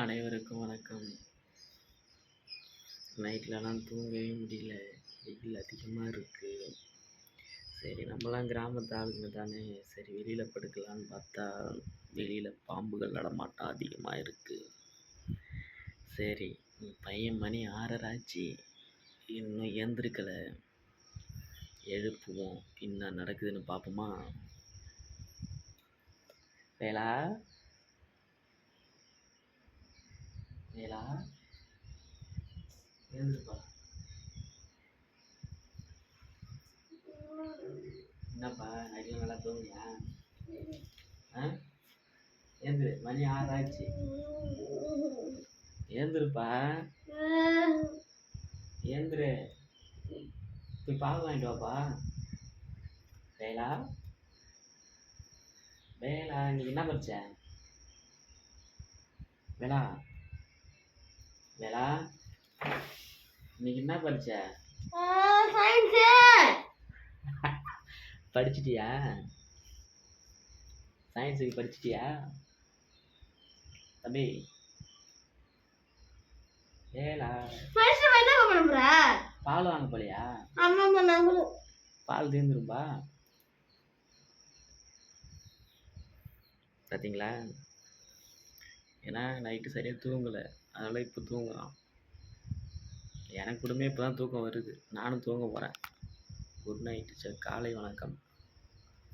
அனைவருக்கும் வணக்கம். நைட்லலாம் தூங்கவே முடியல. வெயில் அதிகமாக இருக்குது. சரி நம்மலாம் கிராமத்து ஆளுங்க தானே, சரி வெளியில் படுக்கலான்னு பார்த்தா வெளியில் பாம்புகள் நடமாட்டம் அதிகமாக இருக்குது. சரி பையன் மணி 6:30 ஆச்சு, இன்னும் எழுந்திருக்கலை. எழுப்புவோம், என்ன நடக்குதுன்னு பார்ப்போமா? வேலா வேலா எழுந்திருப்பா. என்னப்பா நைட்லாம் நல்லா தூங்குறியா? ஏந்திரு, மணி 6 ஆச்சு. ஏந்திருப்பா, ஏந்திரு. போய் பால் வாங்கிட்டு வாப்பா. வேலா வேலா, இன்னைக்கு என்ன படிச்ச? வேலா வேலா, இன்னைக்கு என்ன படிச்ச? படிச்சிட்டியா? சயின்ஸுக்கு படிச்சிட்டியா தம்பி? வேலா, பால் வாங்க போலியா? பால் தீர்ந்துரும்பா. பார்த்தீங்களா? ஏன்னா நைட்டு சரியாக தூங்கலை, அதனால் இப்போ தூங்குறான். எனக்கு கூடமே இப்போ தான் தூக்கம் வருது, நானும் தூங்க போகிறேன். குட் நைட்டு சார், காலை வணக்கம்.